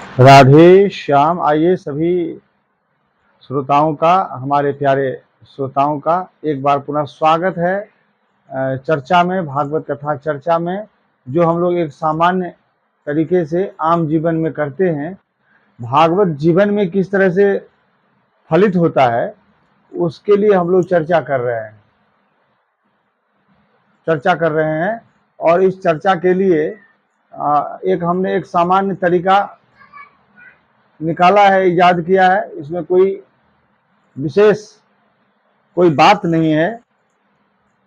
राधे श्याम। आइए सभी श्रोताओं का, हमारे प्यारे श्रोताओं का एक बार पुनः स्वागत है चर्चा में, भागवत कथा चर्चा में, जो हम लोग एक सामान्य तरीके से आम जीवन में करते हैं। भागवत जीवन में किस तरह से फलित होता है, उसके लिए हम लोग चर्चा कर रहे हैं। और इस चर्चा के लिए हमने एक सामान्य तरीका निकाला है, इजाद किया है। इसमें कोई विशेष कोई बात नहीं है,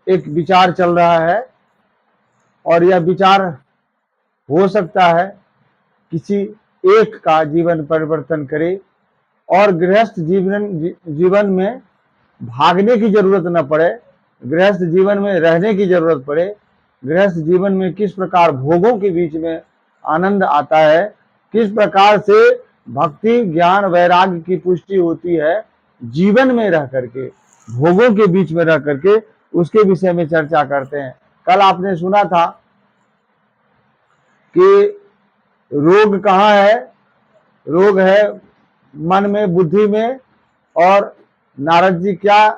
एक विचार चल रहा है और यह विचार हो सकता है किसी एक का जीवन परिवर्तन करे और गृहस्थ जीवन में भागने की जरूरत न पड़े, गृहस्थ जीवन में रहने की जरूरत पड़े। गृहस्थ जीवन में किस प्रकार भोगों के बीच में आनंद आता है, किस प्रकार से भक्ति ज्ञान वैराग्य की पुष्टि होती है जीवन में रह करके, भोगों के बीच में रह करके, उसके विषय में चर्चा करते हैं। कल आपने सुना था कि रोग कहाँ है? रोग है मन में, बुद्धि में। और नारद जी क्या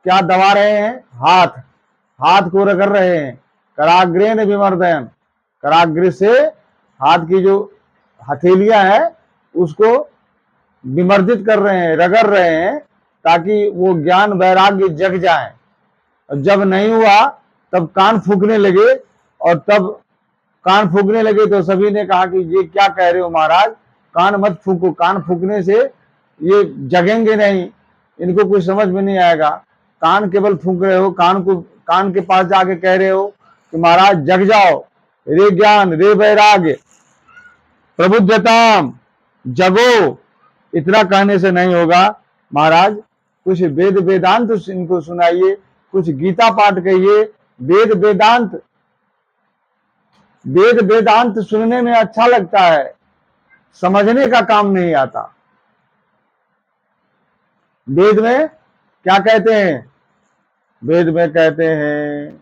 क्या दबा रहे हैं? हाथ को रगड़ रहे हैं। कराग्रेण विमर्दयन, कराग्र से हाथ की जो हथेलियां है उसको विमर्दित कर रहे हैं, रगड़ रहे हैं, ताकि वो ज्ञान वैराग्य जग जाए। और जब नहीं हुआ तब कान फूकने लगे, और तब कान फूकने लगे तो सभी ने कहा कि ये क्या कह रहे हो महाराज, कान मत फूको, कान फूकने से ये जगेंगे नहीं, इनको कुछ समझ में नहीं आएगा। कान केवल फूक रहे हो, कान के पास जाके कह रहे हो कि महाराज जग जाओ, रे ज्ञान रे वैराग्य प्रबुद्धताम, जगो। इतना कहने से नहीं होगा महाराज, कुछ वेद वेदांत इनको सुनाइए, कुछ गीता पाठ कहिए। वेद वेदांत सुनने में अच्छा लगता है, समझने का काम नहीं आता। वेद में क्या कहते हैं? वेद में कहते हैं,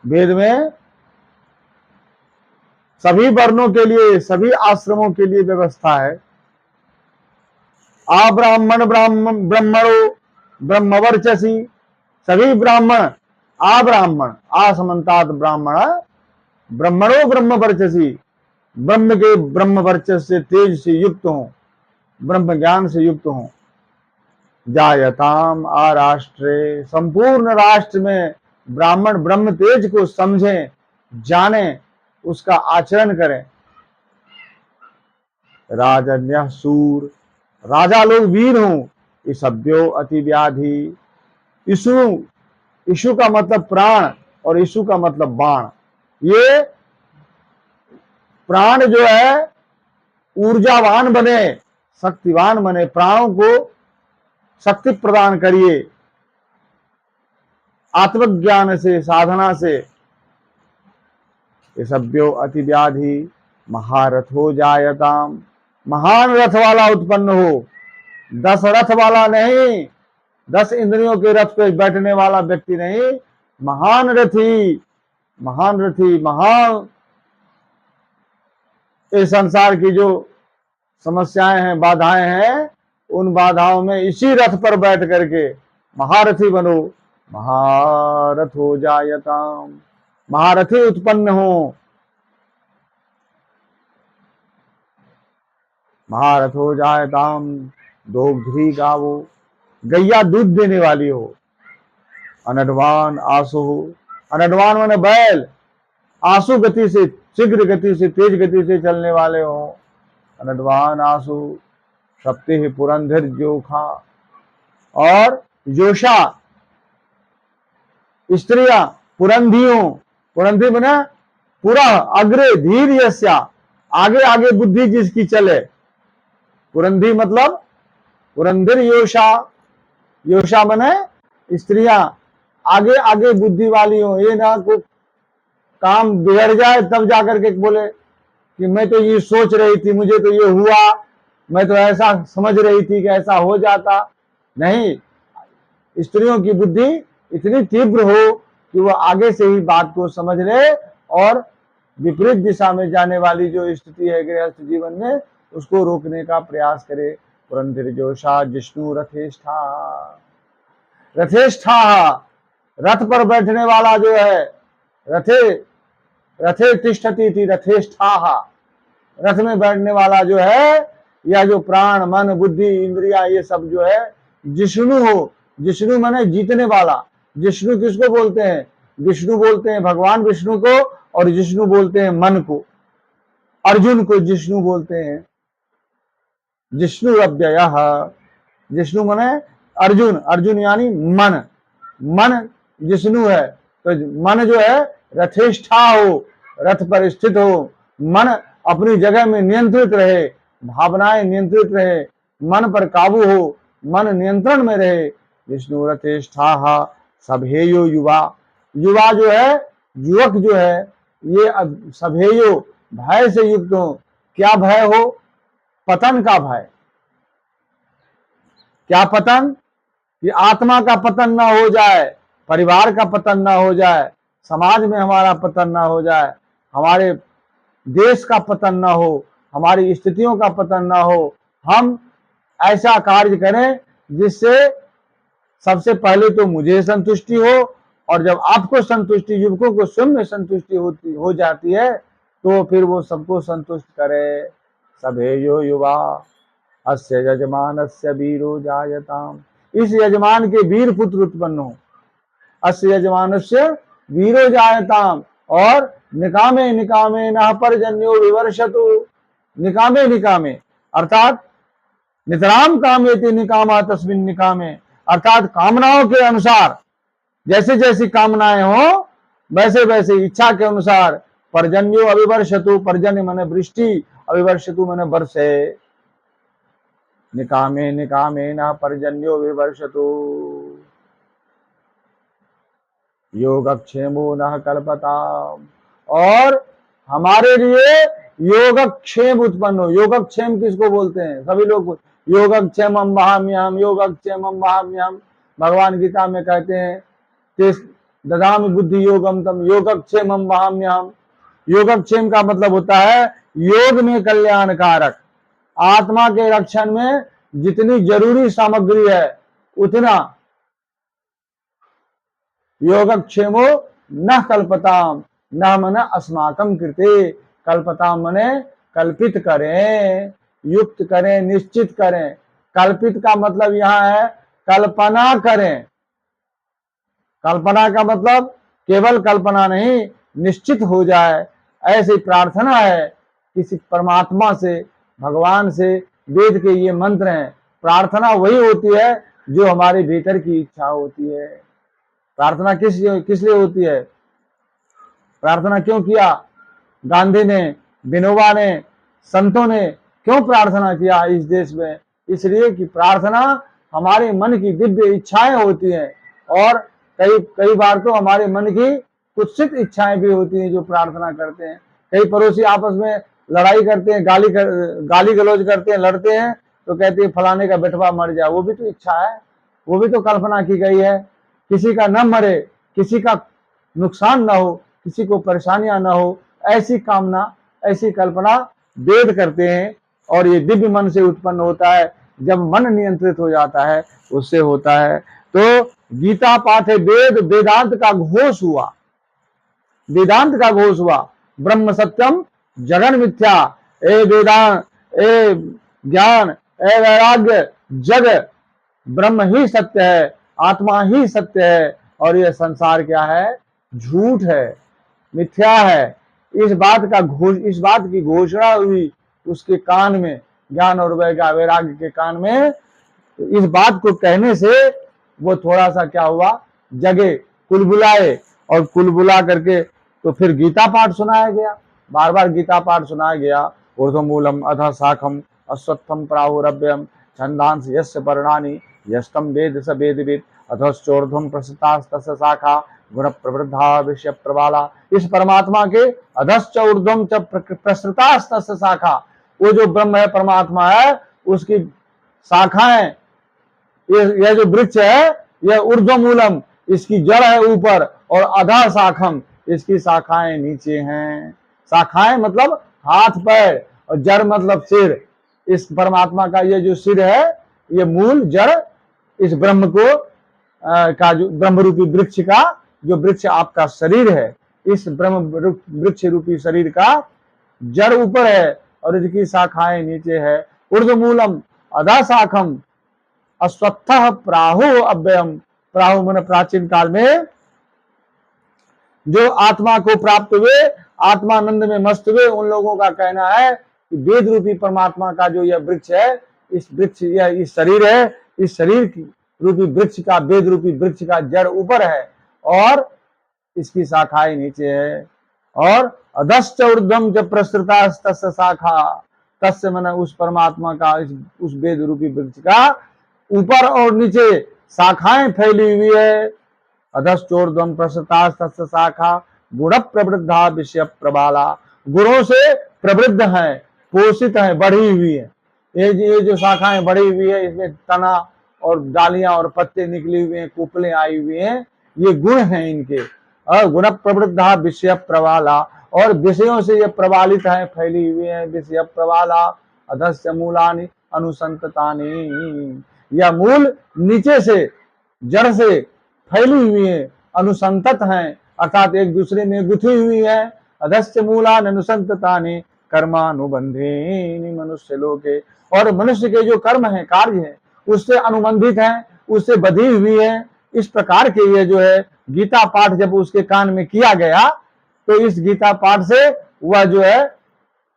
वेद में सभी वर्णों के लिए, सभी आश्रमों के लिए व्यवस्था है। आब्राह्मण ब्रह्मणो ब्रह्मवर्चसी, सभी ब्राह्मण, आब्राह्मण, आसमंतात ब्राह्मण, ब्रह्मणो ब्रह्मवर्चसी, ब्रह्म के ब्रह्म वर्चस से, तेज से युक्त हो, ब्रह्म ज्ञान से युक्त हो। जायताम आराष्ट्रे, संपूर्ण राष्ट्र में ब्राह्मण ब्रह्म तेज को समझें, जाने, उसका आचरण करें। राजन्य सूर, राजा लोग वीर हों। ईशभ्यो अति व्याधि, ईशु का मतलब प्राण और ईशु का मतलब बाण। ये प्राण जो है ऊर्जावान बने, शक्तिवान बने, प्राणों को शक्ति प्रदान करिए आत्मज्ञान से, साधना से। ईशभ्यो अति व्याधि महारथो जायताम, महान रथ वाला उत्पन्न हो। 10 रथ वाला नहीं, 10 इंद्रियों के रथ पे बैठने वाला व्यक्ति नहीं, महान रथी, महान इस संसार की जो समस्याएं हैं, बाधाएं हैं, उन बाधाओं में इसी रथ पर बैठ करके महारथी बनो। महारथ हो जायताम, महारथी उत्पन्न हो। महारथ हो जायताम, दोग्धी गावो, गैया दूध देने वाली हो। अनडवान आसु हो, अनडवान माने बैल, आसु गति से, शीघ्र गति से, तेज गति से चलने वाले हो। अनडवान आसु, सप्ते पुरंधर जोखा, और जोशा स्त्रियां पुरंधियों, पुरंधी बना पूरा, अग्रे धीर यस्या, आगे आगे बुद्धि जिसकी चले। पुरंधी मतलब पुरंधर योषा, योषा बने स्त्रियां आगे आगे बुद्धि वाली हो। ये ना को काम बिगड़ जाए तब जाकर के बोले कि मैं तो ये सोच रही थी, मुझे तो ये हुआ, मैं तो ऐसा समझ रही थी कि ऐसा हो जाता। नहीं, स्त्रियों की बुद्धि इतनी तीव्र हो कि वो आगे से ही बात को समझ ले और विपरीत दिशा में जाने वाली जो स्थिति है गृहस्थ जीवन में, उसको रोकने का प्रयास करे। पुरंदर जोशा जिष्णु रथेष्ठा, रथेष्ठा रथ पर बैठने वाला जो है, रथे रथे तिष्ठति थी रथेष्ठा, रथ में बैठने वाला जो है, या जो प्राण मन बुद्धि इंद्रिया ये सब जो है जिष्णु हो। जिष्णु माने जीतने वाला। जिष्णु किसको बोलते हैं? विष्णु बोलते हैं भगवान विष्णु को, और जिष्णु बोलते हैं मन को। अर्जुन को जिष्णु बोलते हैं। जिष्णु अव्ययः, जिष्णु माने अर्जुन, अर्जुन यानी मन, मन जिष्णु है। तो मन जो है रथेष्ठा हो, रथ पर स्थित हो, मन अपनी जगह में नियंत्रित रहे, भावनाएं नियंत्रित रहे, मन पर काबू हो, मन नियंत्रण में रहे। विष्णु रथेष्ठा सभेयो युवा, युवा जो है, युवक जो है, ये सभेयो भय से युक्त हो। क्या भय हो? पतन का भय। क्या पतन? कि आत्मा का पतन ना हो जाए, परिवार का पतन ना हो जाए, समाज में हमारा पतन ना हो जाए, हमारे देश का पतन ना हो, हमारी स्थितियों का पतन ना हो। हम ऐसा कार्य करें जिससे सबसे पहले तो मुझे संतुष्टि हो, और जब आपको संतुष्टि, युवकों को स्वयं में संतुष्टि हो जाती है, तो फिर वो सबको संतुष्ट करे। सभेयो युवा अस्य यजमानस्य वीरो जायताम, इस यजमान के वीर पुत्र उत्पन्न हो। अस्य यजमानस्य वीरो जायताम, और निकामे निकामे नः पर्जन्यो विवर्षतु। निकामे निकामे अर्थात नितराम कामेति निकामा तस्मिन् निकामे, अर्थात कामनाओं के अनुसार, जैसे जैसी कामनाएं हो वैसे वैसे इच्छा के अनुसार। पर्जन्यो अविवर्षतु, पर्जन्य माने वृष्टि, अविवर्षतु माने वर्षे। निकामे निकामे न पर्जन्यो विवर्षतु, योगक्षेमो न कल्पता, और हमारे लिए योगक्षेम उत्पन्न हो। योगक्षेम किसको बोलते हैं? सभी लोग योगक्षेमम वहाम्यहम, योगक्षेमम वहाम्यहम। भगवान गीता में कहते हैं ददामि बुद्धि योगम तम योगक्षेमम वहाम्यहम। योगक्षेम का मतलब होता है योग में कल्याणकारक। आत्मा के रक्षण में जितनी जरूरी सामग्री है उतना। योगक्षेमो न कल्पताम, न मन अस्माकम कृते, कल्पताम मने कल्पित करें, युक्त करें, निश्चित करें। कल्पित का मतलब यहां है कल्पना करें। कल्पना का मतलब केवल कल्पना नहीं, निश्चित हो जाए, ऐसी प्रार्थना है किसी परमात्मा से, भगवान से। वेद के ये मंत्र हैं। प्रार्थना वही होती है जो हमारे भीतर की इच्छा होती है। प्रार्थना किस लिए होती है? प्रार्थना क्यों किया गांधी ने, विनोबा ने, संतों ने क्यों प्रार्थना किया इस देश में? इसलिए कि प्रार्थना हमारे मन की दिव्य इच्छाएं होती हैं, और कई बार तो हमारे मन की कुत्सित इच्छाएं भी होती हैं जो प्रार्थना करते हैं। कई पड़ोसी आपस में लड़ाई करते हैं, गाली गलौज करते हैं, लड़ते हैं, तो कहते हैं फलाने का बेटवा मर जाए। वो भी तो इच्छा है, वो भी तो कल्पना की गई है। किसी का न मरे, किसी का नुकसान ना हो, किसी को परेशानियां ना हो, ऐसी कामना, ऐसी कल्पना वेद करते हैं। और ये दिव्य मन से उत्पन्न होता है। जब मन नियंत्रित हो जाता है उससे होता है। तो गीता पाठ है वेद, वेदांत का घोष हुआ, वेदांत का घोष हुआ। ब्रह्म सत्यम जगन मिथ्या, ए वेदांत, ए ज्ञान, ए वैराग्य, जग ब्रह्म ही सत्य है, आत्मा ही सत्य है, और यह संसार क्या है? झूठ है, मिथ्या है। इस बात की घोषणा हुई उसके कान में, ज्ञान और वैराग्य के कान में। तो इस बात को कहने से वो थोड़ा सा क्या हुआ? जगे, कुलबुलाए, और कुलबुला करके तो फिर गीता पाठ सुनाया गया। बार बार गीता पाठ सुनाया गया। ऊर्ध्वमूलम अधः शाखम अश्वत्थम प्राहुरव्यम छंदांस यस्य पर्णानि यस्तम वेद स वेदविद अधश्चोर्ध्वम प्रसृतास्तस्य शाखा गुण प्रवृद्धा विषय प्रबाला। इस परमात्मा के अधश्च ऊर्ध्वम च प्रसृतास्तस्य शाखा, वो जो ब्रह्म है, परमात्मा है, उसकी शाखाएं, यह जो वृक्ष है, यह ऊर्ध्वमूलम, इसकी जड़ है ऊपर और अधा शाखम, इसकी शाखाएं नीचे हैं। शाखाएं मतलब हाथ पैर, और जड़ मतलब सिर। इस परमात्मा का ये जो सिर है, ये मूल जड़ इस ब्रह्म को का जो ब्रह्म रूपी वृक्ष का, जो वृक्ष आपका शरीर है, इस ब्रह्म वृक्ष रूपी शरीर का जड़ ऊपर है और इसकी शाखाएं नीचे है। ऊर्ध्वमूलम अधा शाखम अश्वत्थः प्राहु अव्ययम। प्राहु मन प्राचीन काल में जो आत्मा को प्राप्त हुए, आत्मानंद में मस्त हुए, उन लोगों का कहना है कि वेद रूपी परमात्मा का जो यह वृक्ष है, इस वृक्ष यह इस शरीर है, इस शरीर की रूपी वृक्ष का, वेद रूपी वृक्ष का जड़ ऊपर है और इसकी शाखाएं नीचे है। और अधश्च ऊर्ध्वम च प्रसृता तस्य शाखा, तस्य मन उस परमात्मा का, उस वेद रूपी वृक्ष का ऊपर और नीचे शाखाएं फैली हुई है। अधश्चोर्ध्वम प्रसृता तस्य शाखा गुण प्रवृद्धा विषय प्रबाला। गुणों से प्रवृद्ध है, पोषित है, बढ़ी हुई है। ये जो शाखाएं बढ़ी हुई है, इसमें तना और डालियां और पत्ते निकली हुए हैं, कुपले आई हुई हैं, ये गुण हैं इनके। और गुण प्रवृद्धा विषय प्रवाला, और विषयों से ये प्रवालित है, फैली हुई है। विषय प्रवाला अधस्य मूलानि अनुसंततानि, या मूल नीचे से जड़ से फैली हुई है, अनुसंतत हैं, अर्थात एक दूसरे में गुथी हुई है। अधस्य मूलानि अनुसंततानि कर्मानुबंधेनि मनुष्य लोके, और मनुष्य के जो कर्म है, कार्य है, उससे अनुबंधित है, उससे बधी हुई है। इस प्रकार के ये जो है गीता पाठ जब उसके कान में किया गया, तो इस गीता पाठ से वह जो है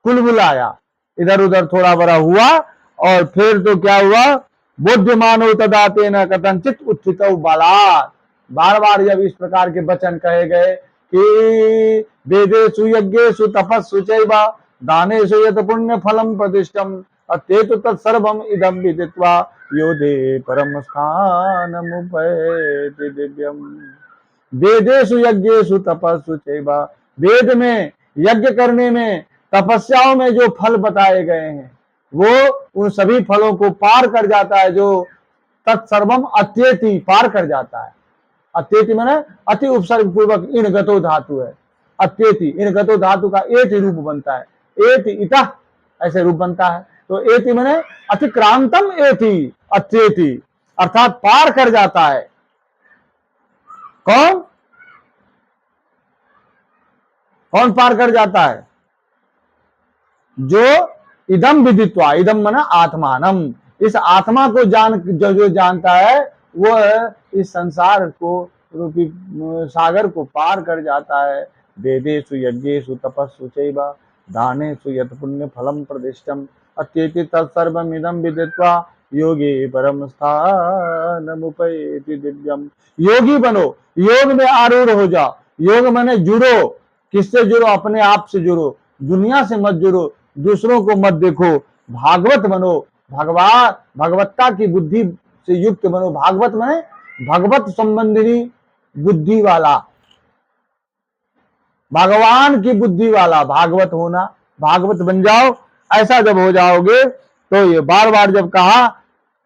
कुलबुलाया, इधर उधर थोड़ा बड़ा हुआ, और फिर तो क्या हुआ, बोध्यमानो तदा तेन कथंचित उत्थितौ बालात्। बार बार जब इस प्रकार के वचन कहे गए कि वेदेषु यज्ञेषु तपस्सु चैव दानेषु यत् पुण्य फलम प्रतिष्ठम अत्येतु तत्सर्वम इदं विदित्वा योधे परम स्थानमुपैति दिव्यम। वेदेषु यज्ञेषु तपस्सु चैव, वेद में यज्ञ करने में, तपस्याओं में जो फल बताए गए हैं, वो उन सभी फलों को पार कर जाता है, जो तत्सर्वम अत्येति, पार कर जाता है। अत्येति माने अति उपसर्ग पूर्वक इन गतो धातु है। अत्येति, इन गतो धातु का एति रूप बनता है, एति इतः ऐसे रूप बनता है। तो एति माने अतिक्रांतम एति, अत्येति अर्थात पार कर जाता है। कौन कौन पार कर जाता है? जो इदम विदित्वा, इदम माना आत्मानम, इस आत्मा को जो जानता है, वो इस संसार को रूपी सागर को पार कर जाता है। वेदेषु यज्ञेषु तपस्सु चैव दानेषु यत् पुण्य फलम प्रतिष्ठम अत्येति तत्सर्वमिदं विदित्वा योगी परम स्थानमुपैति दिव्यम। योगी बनो, योग में आरूढ़ हो जाओ। योग माने जुड़ो। किससे जुड़ो? अपने आप से जुड़ो, दुनिया से मत जुड़ो, दूसरों को मत देखो, भागवत बनो, भगवत्ता की बुद्धि से युक्त बनो। भागवत माने भगवत संबंधी बुद्धि वाला, भगवान की बुद्धि वाला भागवत होना, भागवत बन जाओ। ऐसा जब हो जाओगे तो ये बार बार जब कहा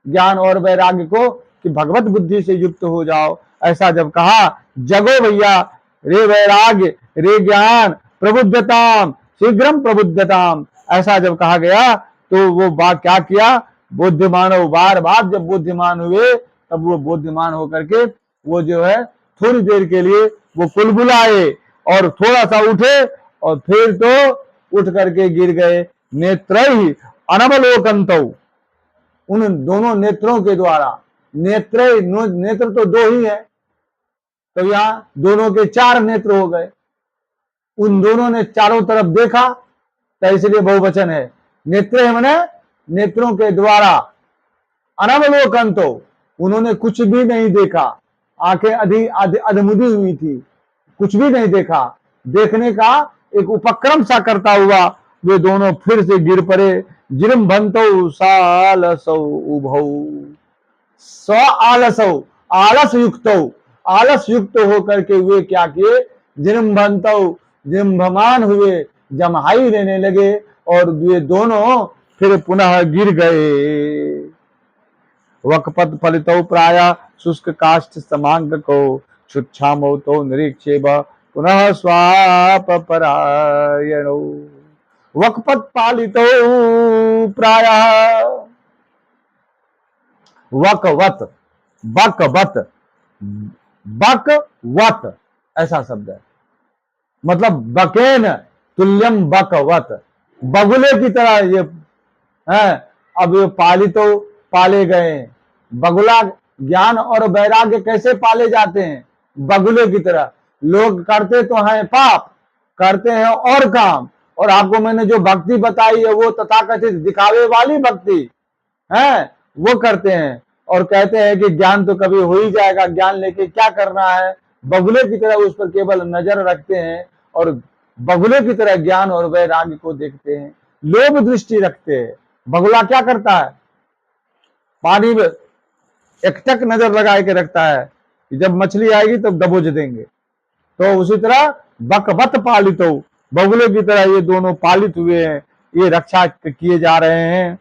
ज्ञान और वैराग्य को कि भगवत बुद्धि से युक्त हो जाओ, ऐसा जब कहा, जगो भैया, रे वैराग्य, रे ज्ञान, प्रबुद्धताम शीघ्रम प्रबुद्धताम, ऐसा जब कहा गया तो वो बात क्या किया, बुद्धिमान हो। बार बार जब बुद्धिमान हुए, तब वो बुद्धिमान होकर के वो जो है थोड़ी देर के लिए वो कुलबुलाए और थोड़ा सा उठे और फिर तो उठ करके गिर गए। नेत्रैहि अनवलोकन्तौ, उन दोनों नेत्रों के द्वारा, नेत्र तो दो ही है, तो यहाँ दोनों के चार नेत्र हो गए। उन दोनों ने चारों तरफ देखा, तो इसलिए बहुवचन है। नेत्र माने नेत्रों के द्वारा, अनवलोकन्तौ, उन्होंने कुछ भी नहीं देखा, आंखें अधमुदी हुई थी, कुछ भी नहीं देखा। देखने का एक उपक्रम सा करता हुआ वे दोनों फिर से गिर पड़े। जिरम्भन्तौ सालसौ उभौ, स आलसौ, आलस युक्तौ, आलस युक्त होकर के वे क्या किए, जिरम्भन्तौ, जिम्भमान हुए, जम्हाई लेने लगे और वे दोनों फिर पुनः गिर गए। वकपत फलितौ प्राय शुष्क काष्ठ समांग को क्षुच्छामो तो निरीक्षेब पुनः स्वाप परायणो वकपत पालितो प्रायः वकवत बकवत बकवत ऐसा शब्द है, मतलब बकेन तुल्यम बकवत, बगुले की तरह ये है। अब ये पालितो पाले गए, बगुला ज्ञान और वैराग्य कैसे पाले जाते हैं? बगुले की तरह। लोग करते तो हैं पाप, करते हैं और काम, और आपको मैंने जो भक्ति बताई है वो तथाकथित दिखावे वाली भक्ति है, वो करते हैं और कहते हैं कि ज्ञान तो कभी हो ही जाएगा, ज्ञान लेके क्या करना है। बगुले की तरह उस पर केवल नजर रखते हैं और बगुले की तरह ज्ञान और वैराग्य को देखते हैं, लोभ दृष्टि रखते हैं। बगुला क्या करता है? पानी में एकटक नजर लगा के रखता है कि जब मछली आएगी तब दबोच देंगे। तो उसी तरह बकवत पालित हो, बगुले की तरह ये दोनों पालित हुए हैं, ये रक्षा किए जा रहे हैं।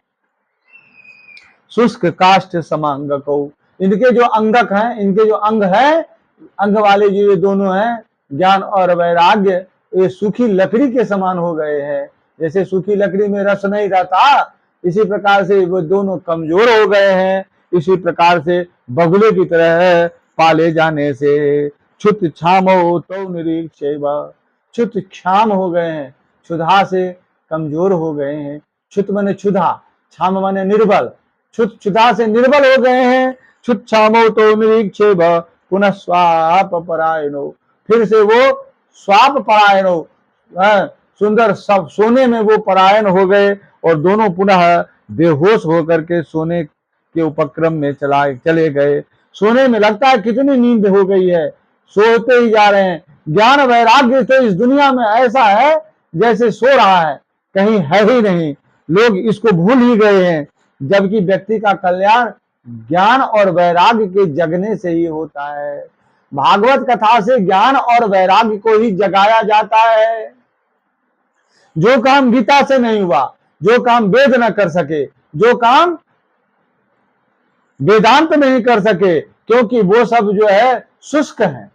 शुष्क काष्ठ समांग को, इनके जो अंगक हैं, इनके जो अंग हैं, अंग वाले जो ये दोनों हैं ज्ञान और वैराग्य, ये सूखी लकड़ी के समान हो गए हैं। जैसे सूखी लकड़ी में रस नहीं रहता, इसी प्रकार से वो दोनों कमजोर हो गए हैं। इसी प्रकार से बगुले की तरह पाले जाने से क्षुत क्षामो तो निरीक्षेव, क्षुत क्षाम हो गए हैं, क्षुधा से कमजोर हो गए हैं। क्षुत माने क्षुधा, क्षाम माने निर्बल, क्षुधा से निर्बल हो गए हैं। क्षुत क्षामो तो निरीक्षेव पुनः स्वाप परायणो, फिर से वो स्वाप परायणो, सुंदर सब सोने में वो परायण हो गए और दोनों पुनः बेहोश होकर के सोने के उपक्रम में चले गए। सोने में लगता है कितनी नींद हो गई है, सोते ही जा रहे हैं। ज्ञान वैराग्य तो इस दुनिया में ऐसा है जैसे सो रहा है, कहीं है ही नहीं, लोग इसको भूल ही गए हैं। जबकि व्यक्ति का कल्याण ज्ञान और वैराग्य के जगने से ही होता है। भागवत कथा से ज्ञान और वैराग्य को ही जगाया जाता है। जो काम गीता से नहीं हुआ, जो काम वेद न कर सके, जो काम वेदांत नहीं कर सके, क्योंकि वो सब जो है शुष्क हैं,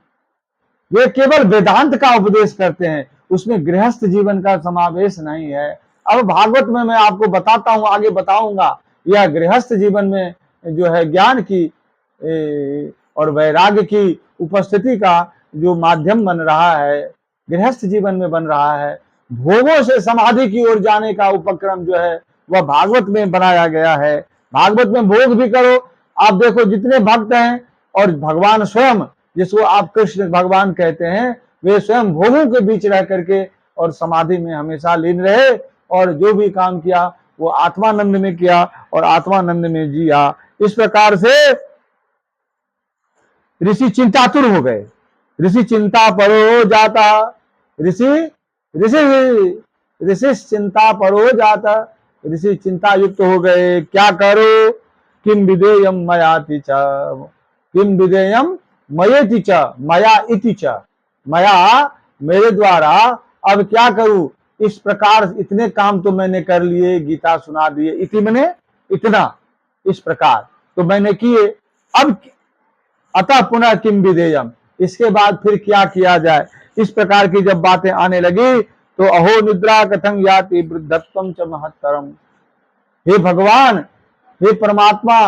वे केवल वेदांत का उपदेश करते हैं, उसमें गृहस्थ जीवन का समावेश नहीं है। अब भागवत में मैं आपको बताता हूं, आगे बताऊंगा, यह गृहस्थ जीवन में जो है ज्ञान की और वैराग्य की उपस्थिति का जो माध्यम बन रहा है, गृहस्थ जीवन में बन रहा है। भोगों से समाधि की ओर जाने का उपक्रम जो है वह भागवत में बनाया गया है। भागवत में भोग भी करो। आप देखो जितने भक्त हैं और भगवान स्वयं, जिसको आप कृष्ण भगवान कहते हैं, वे स्वयं भोगों के बीच रह करके और समाधि में हमेशा लीन रहे और जो भी काम किया वो आत्मानंद में किया और आत्मानंद में जिया। इस प्रकार से ऋषि चिंतातुर हो गए। ऋषि चिंता परो जाता, ऋषि ऋषि ऋषि चिंता परो जाता, ऋषि चिंता युक्त हो गए। क्या करो? किम विधेयम मयाति च, किम विधेयम मयेति च, मया इति च, मया मेरे द्वारा अब क्या करूं? इस प्रकार इतने काम तो मैंने कर लिए, गीता सुना दिए, इति मने इतना, इस प्रकार तो मैंने किए, अब अतः पुनः किम विधेयम, इसके बाद फिर क्या किया जाए? इस प्रकार की जब बातें आने लगी तो अहो निद्रा कथं याति वृद्धत्वं च महत्तरम, हे भगवान, हे परमात्मा,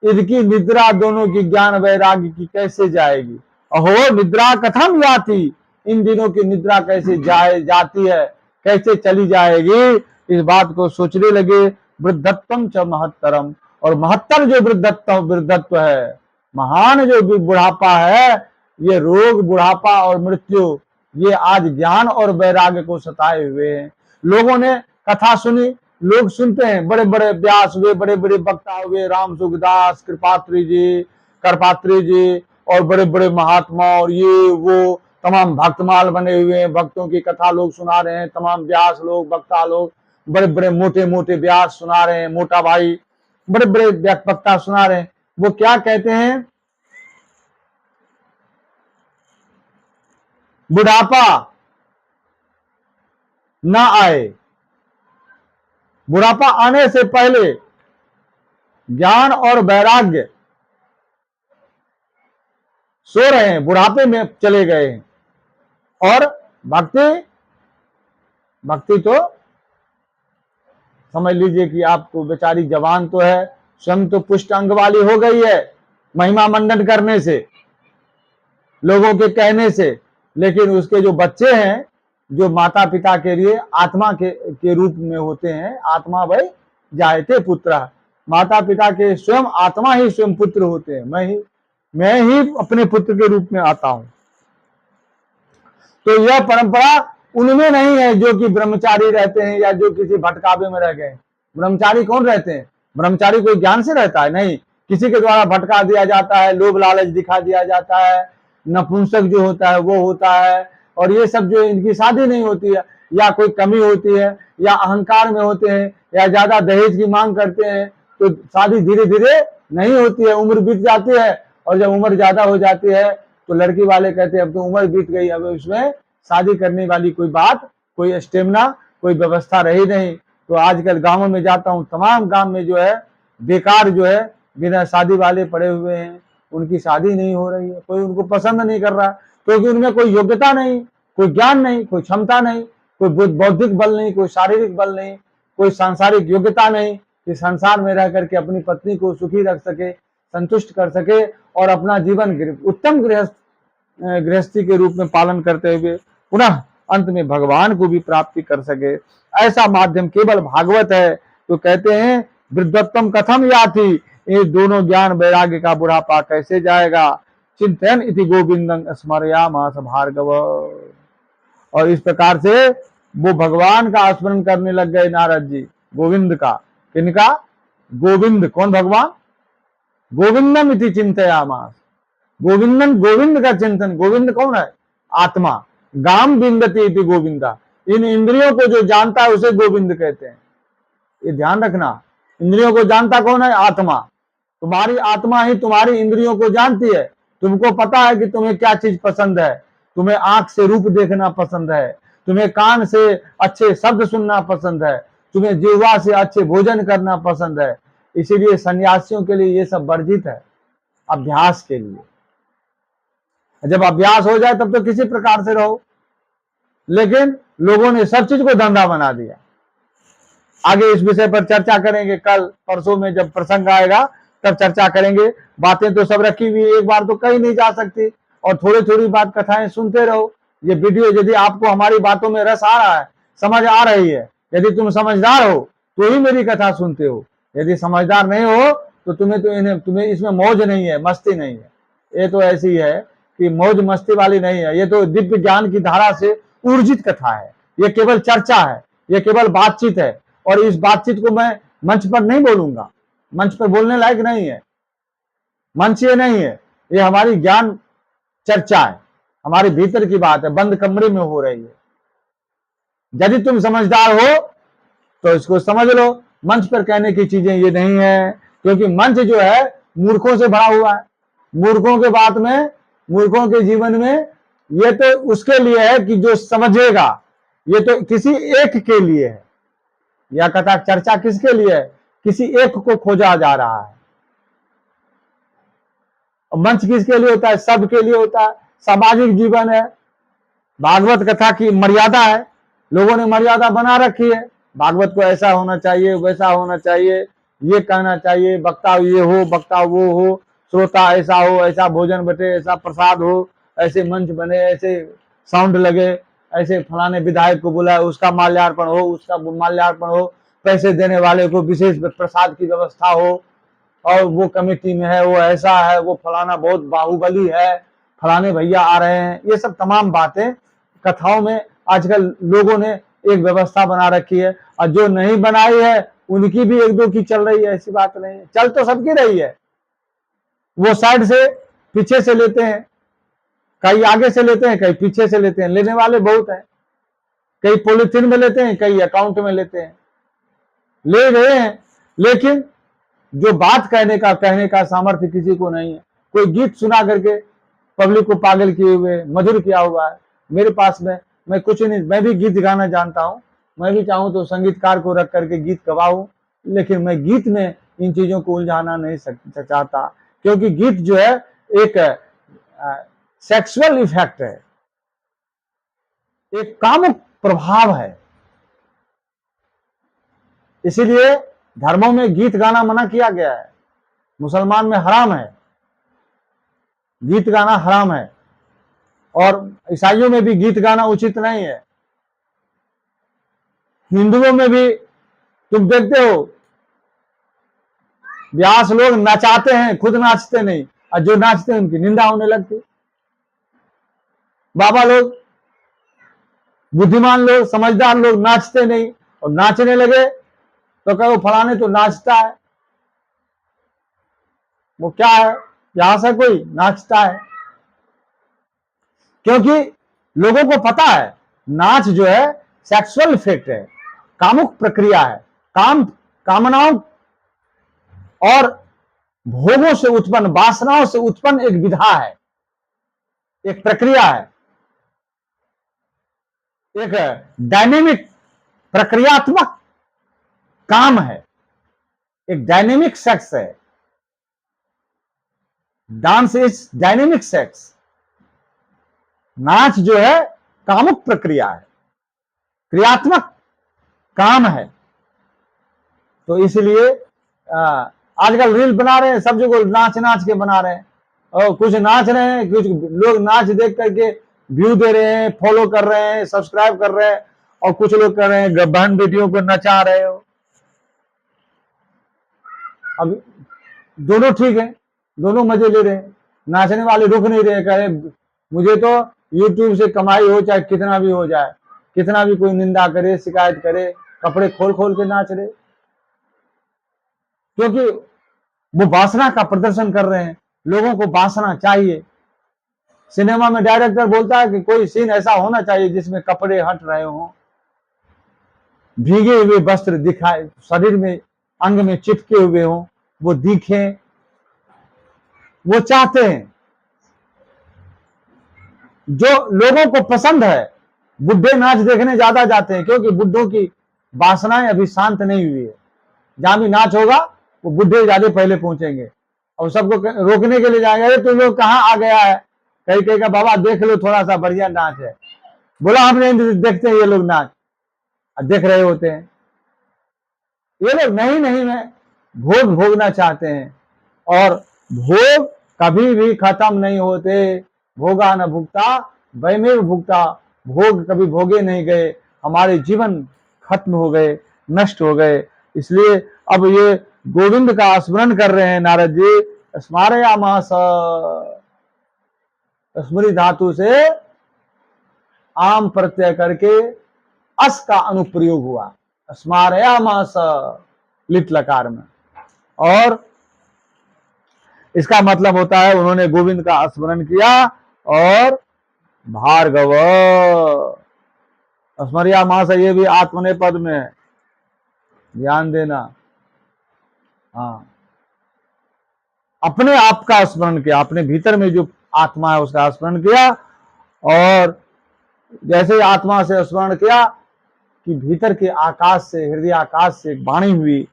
इनकी निद्रा दोनों की ज्ञान वैराग्य की कैसे जाएगी? अहो निद्रा कथम याति, इन दिनों की निद्रा कैसे जाती है, कैसे चली जाएगी? इस बात को सोचने लगे। वृद्धत्वं च महत्तरम, और महत्तर जो वृद्धत्व है, महान जो बुढ़ापा है, ये रोग, बुढ़ापा और मृत्यु, ये आज ज्ञान और वैराग्य को सताए हुए हैं। लोगों ने कथा सुनी, लोग सुनते हैं, बड़े बड़े व्यास हुए, बड़े बड़े वक्ता हुए, राम सुखदास, कृपात्री जी, करपात्री जी, और बड़े बड़े महात्मा और ये वो तमाम भक्तमाल बने हुए हैं, भक्तों की कथा लोग सुना रहे हैं, तमाम व्यास लोग, वक्ता लोग, बड़े बड़े मोटे मोटे व्यास सुना रहे हैं, मोटा भाई बड़े बड़े वक्ता सुना रहे हैं। वो क्या कहते हैं? बुढ़ापा ना आए, बुढ़ापा आने से पहले ज्ञान और वैराग्य सो रहे हैं, बुढ़ापे में चले गए हैं। और भक्ति, भक्ति तो समझ लीजिए कि आपको बेचारी जवान तो है, स्वयं तो पुष्ट अंग वाली हो गई है महिमा मंडन करने से, लोगों के कहने से, लेकिन उसके जो बच्चे हैं, जो माता पिता के लिए आत्मा के रूप में होते हैं, आत्मा भाई जायते पुत्र, माता पिता के स्वयं आत्मा ही स्वयं पुत्र होते हैं। मैं ही अपने पुत्र के रूप में आता हूं। तो यह परंपरा उनमें नहीं है जो कि ब्रह्मचारी रहते हैं या जो किसी भटकावे में रह गए। ब्रह्मचारी कौन रहते हैं? ब्रह्मचारी कोई ज्ञान से रहता है? नहीं, किसी के द्वारा भटका दिया जाता है, लोभ लालच दिखा दिया जाता है, नपुंसक जो होता है वो होता है, और ये सब जो इनकी शादी नहीं होती है, या कोई कमी होती है, या अहंकार में होते हैं, या ज्यादा दहेज की मांग करते हैं, तो शादी धीरे धीरे नहीं होती है, उम्र बीत जाती है। और जब उम्र ज्यादा हो जाती है तो लड़की वाले कहते हैं अब तो उम्र बीत गई, अब इसमें शादी करने वाली कोई बात, कोई स्टेमिना, कोई व्यवस्था रही नहीं। तो आजकल गांवों में जाता हूं, तमाम गांव में जो है बेकार जो है बिना शादी वाले पड़े हुए हैं, उनकी शादी नहीं हो रही है, कोई उनको पसंद नहीं कर रहा, क्योंकि उनमें कोई योग्यता नहीं, कोई ज्ञान नहीं, कोई क्षमता नहीं, कोई बौद्धिक बल नहीं, कोई शारीरिक बल नहीं, कोई सांसारिक योग्यता नहीं कि संसार में रह करके अपनी पत्नी को सुखी रख सके, संतुष्ट कर सके, और अपना जीवन उत्तम गृहस्थी के रूप में पालन करते हुए पुनः अंत में भगवान को भी प्राप्ति कर सके। ऐसा माध्यम केवल भागवत है। तो कहते हैं वृद्धत्वम कथम याति, ये दोनों ज्ञान वैराग्य का बुढ़ापा कैसे जाएगा। चिंतन इति गोविंदं स्मरयामास भार्गव। और इस प्रकार से वो भगवान का स्मरण करने लग गए नारद जी, गोविंद का। किनका? गोविंद। कौन? भगवान। गोविंदम इति चिंतयामास, गोविंदन, गोविंद का चिंतन। गोविंद कौन है? आत्मा। गाम बिंदती इति गोविंदा, इन इंद्रियों को जो जानता है उसे गोविंद कहते हैं। ये ध्यान रखना, इंद्रियों को जानता कौन है? आत्मा। तुम्हारी आत्मा ही तुम्हारी इंद्रियों को जानती है। तुमको पता है कि तुम्हें क्या चीज पसंद है, तुम्हें आंख से रूप देखना पसंद है, तुम्हें कान से अच्छे शब्द सुनना पसंद है, तुम्हें जिह्वा से अच्छे भोजन करना पसंद है। इसीलिए सन्यासियों के लिए ये सब वर्जित है, अभ्यास के लिए। जब अभ्यास हो जाए तब तो किसी प्रकार से रहो, लेकिन लोगों ने सब चीज को धंधा बना दिया। आगे इस विषय पर चर्चा करेंगे, कल परसों में जब प्रसंग आएगा तब चर्चा करेंगे। बातें तो सब रखी हुई, एक बार तो कही नहीं जा सकती, और थोड़ी थोड़ी बात कथाएं सुनते रहो। ये वीडियो यदि आपको हमारी बातों में रस आ रहा है, समझ आ रही है, यदि तुम समझदार हो तो ही मेरी कथा सुनते हो। यदि समझदार नहीं हो तो तुम्हें इसमें मौज नहीं है, मस्ती नहीं है। ये तो ऐसी है कि मौज मस्ती वाली नहीं है, ये तो दिव्य ज्ञान की धारा से ऊर्जित कथा है। ये केवल चर्चा है, ये केवल बातचीत है, और इस बातचीत को मैं मंच पर नहीं बोलूंगा, मंच पर बोलने लायक नहीं है। मंच ये नहीं है, ये हमारी ज्ञान चर्चा है, हमारे भीतर की बात है, बंद कमरे में हो रही है। यदि तुम समझदार हो तो इसको समझ लो। मंच पर कहने की चीजें ये नहीं है, क्योंकि मंच जो है मूर्खों से भरा हुआ है। मूर्खों के बात में, मूर्खों के जीवन में ये तो उसके लिए है कि जो समझेगा, ये तो किसी एक के लिए है। यह कथा चर्चा किसके लिए है? किसी एक को खोजा जा रहा है। मंच किसके लिए होता है? सबके लिए होता है। सामाजिक जीवन है, भागवत कथा की मर्यादा है, लोगों ने मर्यादा बना रखी है। भागवत को ऐसा होना चाहिए, वैसा होना चाहिए, ये कहना चाहिए, वक्ता ये हो, वक्ता वो हो, श्रोता ऐसा हो, ऐसा भोजन बटे, ऐसा प्रसाद हो, ऐसे मंच बने, ऐसे साउंड लगे, ऐसे फलाने विधायक को बुलाए, उसका माल्यार्पण हो, उसका माल्यार्पण हो, पैसे देने वाले को विशेष प्रसाद की व्यवस्था हो, और वो कमेटी में है, वो ऐसा है, वो फलाना बहुत बाहुबली है, फलाने भैया आ रहे हैं। ये सब तमाम बातें कथाओं में आजकल लोगों ने एक व्यवस्था बना रखी है, और जो नहीं बनाई है उनकी भी एक दो की चल रही है। ऐसी बात नहीं है, चल तो सबकी रही है। वो साइड से, पीछे से लेते हैं, कई आगे से लेते हैं, कई पीछे से लेते हैं, लेने वाले बहुत हैं। कई पॉलिथीन में लेते हैं, कई अकाउंट में लेते हैं, ले रहे हैं, लेकिन जो बात कहने का सामर्थ्य किसी को नहीं है। कोई गीत सुना करके पब्लिक को पागल किए हुए, मधुर किया हुआ है। मेरे पास में, मैं कुछ नहीं, मैं भी गीत गाना जानता हूं, मैं भी चाहूं तो संगीतकार को रख करके गीत गवाऊं, लेकिन मैं गीत में इन चीजों को उलझाना नहीं चाहता, क्योंकि गीत जो है एक सेक्सुअल इफेक्ट है, एक कामुक प्रभाव है। इसीलिए धर्मों में गीत गाना मना किया गया है। मुसलमान में हराम है, गीत गाना हराम है, और ईसाइयों में भी गीत गाना उचित नहीं है। हिंदुओं में भी तुम देखते हो, व्यास लोग नचाते हैं, खुद नाचते नहीं, और जो नाचते हैं उनकी निंदा होने लगती। बाबा लोग, बुद्धिमान लोग, समझदार लोग नाचते नहीं, और नाचने लगे तो कहो फलाने तो नाचता है। वो क्या है, व्यास है कोई, नाचता है? क्योंकि लोगों को पता है नाच जो है सेक्सुअल इफेक्ट है, कामुक प्रक्रिया है, कामनाओं और भोगों से उत्पन्न, वासनाओं से उत्पन्न एक विधा है, एक प्रक्रिया है, एक डायनेमिक प्रक्रियात्मक काम है, एक डायनेमिक सेक्स है। Dance is dynamic sex. नाच जो है कामुक प्रक्रिया है, क्रियात्मक काम है। तो इसलिए आजकल रील बना रहे हैं, सब जगह नाच नाच के बना रहे हैं, और कुछ नाच रहे हैं, कुछ लोग नाच देख करके व्यू दे रहे हैं, फॉलो कर रहे हैं, सब्सक्राइब कर रहे हैं, और कुछ लोग कर रहे हैं बहन बेटियों को नचा रहे हो। अब दोनों ठीक है, दोनों मजे ले रहे हैं, नाचने वाले रुक नहीं रहे, कह रहे मुझे तो यूट्यूब से कमाई हो, चाहे कितना भी हो जाए, कितना भी कोई निंदा करे, शिकायत करे, कपड़े खोल खोल के नाच रहे, क्योंकि वो वासना का प्रदर्शन कर रहे हैं। लोगों को वासना चाहिए। सिनेमा में डायरेक्टर बोलता है कि कोई सीन ऐसा होना चाहिए जिसमें कपड़े हट रहे हों, भीगे हुए वस्त्र दिखाए, शरीर में अंग में चिपके हुए हों, वो दिखें, वो चाहते हैं। जो लोगों को पसंद है, बुढ़े नाच देखने ज्यादा जाते हैं, क्योंकि बुढ़ों की वासनाएं अभी शांत नहीं हुई है। जहां भी नाच होगा वो बुढ़े ज्यादा पहले पहुंचेंगे, और सबको रोकने के लिए जाएंगे, अरे तुम लोग कहाँ आ गया है, कहीं कहीं का बाबा देख लो थोड़ा सा बढ़िया नाच है। बोला हम नहीं देखते हैं ये लोग नाच, देख रहे होते हैं ये लोग। नहीं नहीं, मैं भोग भोगना चाहते हैं, और भोग कभी भी खत्म नहीं होते। भोगा न भुगता वैमेव भुगता, भोग कभी भोगे नहीं गए, हमारे जीवन खत्म हो गए, नष्ट हो गए। इसलिए अब ये गोविंद का स्मरण कर रहे हैं नारद जी। स्मारयामास, स्मृति धातु से आम प्रत्यय करके अस का अनुप्रयोग हुआ, स्मारयामास लिट लकार में, और इसका मतलब होता है उन्होंने गोविंद का स्मरण किया। और भार्गव स्मर्यामास, ये भी आत्मने पद में है, ध्यान देना। हाँ, अपने आप का स्मरण किया, अपने भीतर में जो आत्मा है उसका स्मरण किया। और जैसे आत्मा से स्मरण किया कि भीतर के आकाश से, हृदय आकाश से वाणी हुई,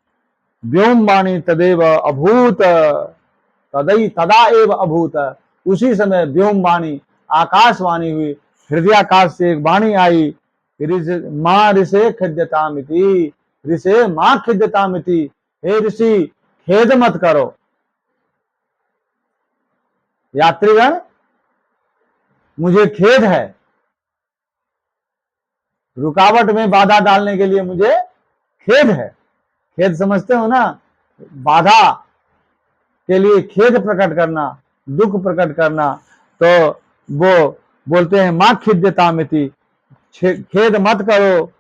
व्योम वाणी तदेव अभूत, तदई तदा एव अभूत। उसी समय व्योम वाणी, आकाशवाणी हुई, हृदयाकाश से एक वाणी आई, माँ ऋषे खिद्यतामिति, ऋषे माँ खिद्यतामिति, हे ऋषि खेद मत करो। यात्रीगण, मुझे खेद है, रुकावट में बाधा डालने के लिए मुझे खेद है। खेद समझते हो ना, बाधा के लिए खेद प्रकट करना, दुख प्रकट करना। तो वो बोलते हैं मां खिद्यतामिति, खेद मत करो।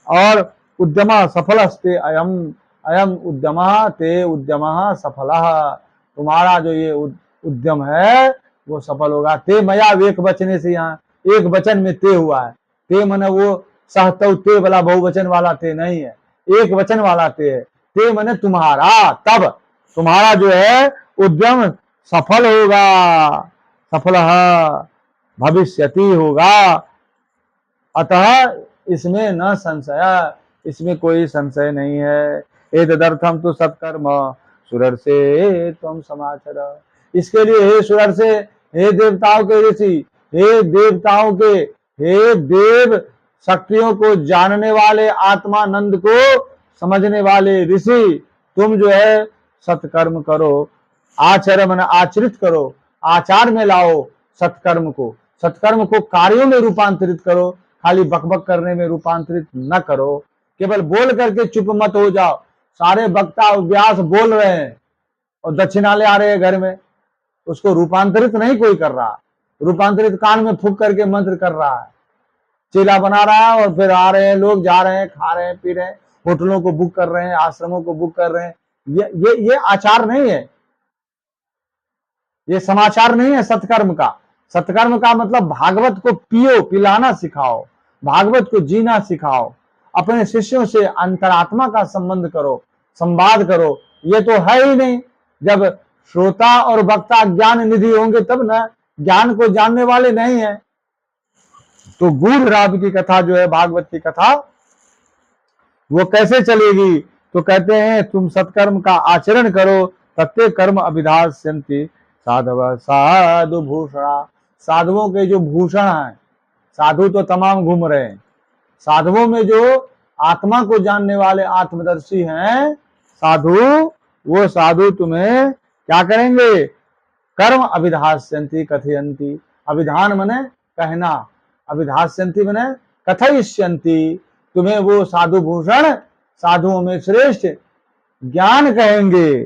और उद्यम सफलस्ते अयम, अयम उद्यम ते उद्यम सफल, तुम्हारा जो ये उद्यम है वो सफल होगा। ते मया एक वचने से, यहाँ एक वचन में ते हुआ है। ते मने वो सहतौ ते वाला बहुवचन वाला ते नहीं है, एक वचन वाला ते है। ते मने तुम्हारा, तब तुम्हारा जो है उद्यम सफल होगा, सफल भविष्यति होगा। अतः इसमें न संशय, इसमें कोई संशय नहीं है। एतदर्थम तो सत्कर्म सुरर्षे त्वं समाचर, इसके लिए हे सुरर्षे, हे देवताओं के ऋषि, हे देवताओं के, हे देव शक्तियों को जानने वाले, आत्मानंद को समझने वाले ऋषि, तुम जो है सत्कर्म करो, आचरण मन आचरित करो, आचार में लाओ सत्कर्म को, सत्कर्म को कार्यों में रूपांतरित करो, खाली बकबक करने में रूपांतरित न करो। केवल बोल करके चुप मत हो जाओ। सारे वक्ता व्यास बोल रहे हैं और दक्षिणाले आ रहे हैं घर में, उसको रूपांतरित नहीं कोई कर रहा, रूपांतरित कान में फूंक करके मंत्र कर रहा है, चेला बना रहा है, और फिर आ रहे हैं लोग, जा रहे हैं, खा रहे हैं, पी रहे हैं, होटलों को बुक कर रहे हैं, आश्रमों को बुक कर रहे हैं। ये आचार नहीं है, ये समाचार नहीं है सत्कर्म का। सत्कर्म का मतलब भागवत को पियो, पिलाना सिखाओ, भागवत को जीना सिखाओ, अपने शिष्यों से अंतरात्मा का संबंध करो, संवाद करो। ये तो है ही नहीं। जब श्रोता और वक्ता ज्ञान निधि होंगे तब ना, ज्ञान को जानने वाले नहीं है। तो गूढ़ राम की कथा जो है, भागवत की कथा, वो कैसे चलेगी? तो कहते हैं तुम सत्कर्म का आचरण करो, तत्ते कर्म अभिधास्यन्ति साधव साधु भूषणा। साधुओं के जो भूषण हैं, साधु तो तमाम घूम रहे हैं, साधुओं में जो आत्मा को जानने वाले आत्मदर्शी हैं साधु, वो साधु तुम्हें क्या करेंगे? कर्म अभिधास्यन्ति कथयन्ति। अभिधान मने कहना, अभिधास्यन्ति मने कथयिष्यन्ति। तुम्हें वो साधु भूषण, साधुओं में श्रेष्ठ ज्ञान कहेंगे,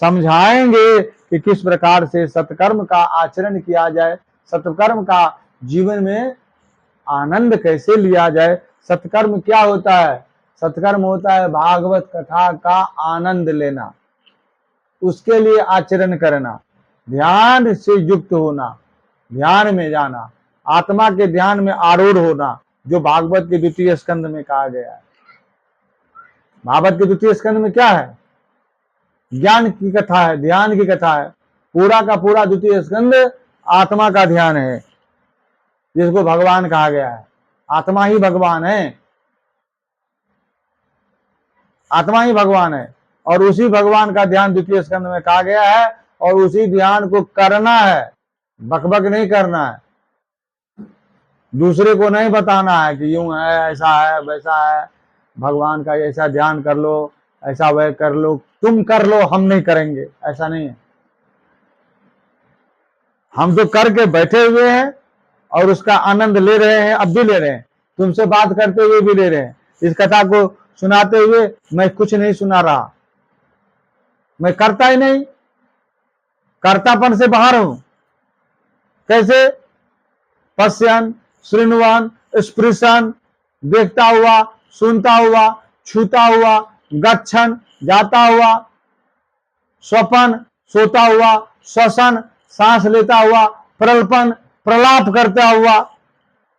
समझाएंगे कि किस प्रकार से सत्कर्म का आचरण किया जाए, सत्कर्म का जीवन में आनंद कैसे लिया जाए। सत्कर्म क्या होता है? सत्कर्म होता है भागवत कथा का आनंद लेना, उसके लिए आचरण करना, ध्यान से युक्त होना, ध्यान में जाना, आत्मा के ध्यान में आरूढ़ होना, जो भागवत के द्वितीय स्कंद में कहा गया है। भागवत के द्वितीय स्कंद में क्या है? ज्ञान की कथा है, ध्यान की कथा है। पूरा का पूरा द्वितीय स्कंद आत्मा का ध्यान है, जिसको भगवान कहा गया है। आत्मा ही भगवान है, आत्मा ही भगवान है, और उसी भगवान का ध्यान द्वितीय स्कंद में कहा गया है, और उसी ध्यान को करना है, बकबक नहीं करना है, दूसरे को नहीं बताना है कि यूं है, ऐसा है, वैसा है, भगवान का ऐसा ध्यान कर लो, ऐसा वह कर लो, तुम कर लो, हम नहीं करेंगे, ऐसा नहीं है। हम तो करके बैठे हुए हैं और उसका आनंद ले रहे हैं, अब भी ले रहे हैं, तुमसे बात करते हुए भी ले रहे हैं। इस कथा को सुनाते हुए मैं कुछ नहीं सुना रहा, मैं करता ही नहीं, कर्तापन से बाहर हूं। कैसे? पश्यन, श्रृण्वान, स्पृशन, देखता हुआ, सुनता हुआ, छूता हुआ, गच्छन, जाता हुआ, स्वपन, सोता हुआ, श्वसन, सांस लेता हुआ, प्रलपन, प्रलाप करता हुआ,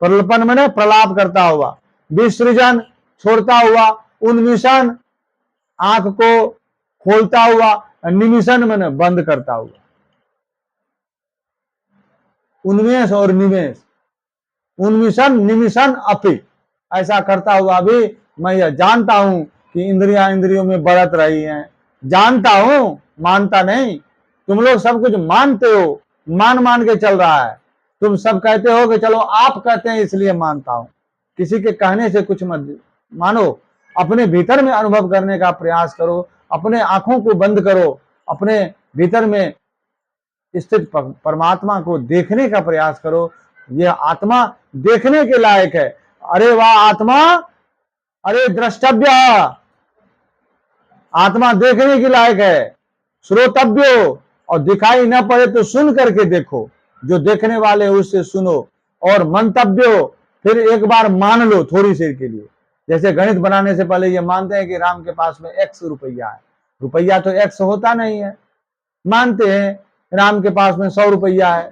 प्रलपन मैंने प्रलाप करता हुआ, विसृजन, छोड़ता हुआ, उन्मिशन, आंख को खोलता हुआ, निमिशन मैंने बंद करता हुआ। उन्मेष और निमेष, उन्मिशन निमिशन अपि, ऐसा करता हुआ भी मैं यह जानता हूं कि इंद्रियां इंद्रियों में बढ़त रही हैं। जानता हूं, मानता नहीं। तुम लोग सब कुछ मानते हो, मान के चल रहा है। तुम सब कहते हो कि चलो आप कहते हैं इसलिए मानता हूं। किसी के कहने से कुछ मत मानो, अपने भीतर में अनुभव करने का प्रयास करो, अपने आंखों को बंद करो, अपने भीतर में स्थित परमात्मा को देखने का प्रयास करो। यह आत्मा देखने के लायक है। अरे वाह आत्मा, अरे द्रष्टव्य, आत्मा देखने के लायक है, श्रोतव्यो, और दिखाई न पड़े तो सुन करके देखो, जो देखने वाले उससे सुनो, और मंतव्यो, फिर एक बार मान लो थोड़ी देर के लिए। जैसे गणित बनाने से पहले ये मानते हैं कि राम के पास में x रुपया है, रुपया तो x होता नहीं है, मानते हैं राम के पास में 100 रुपया है।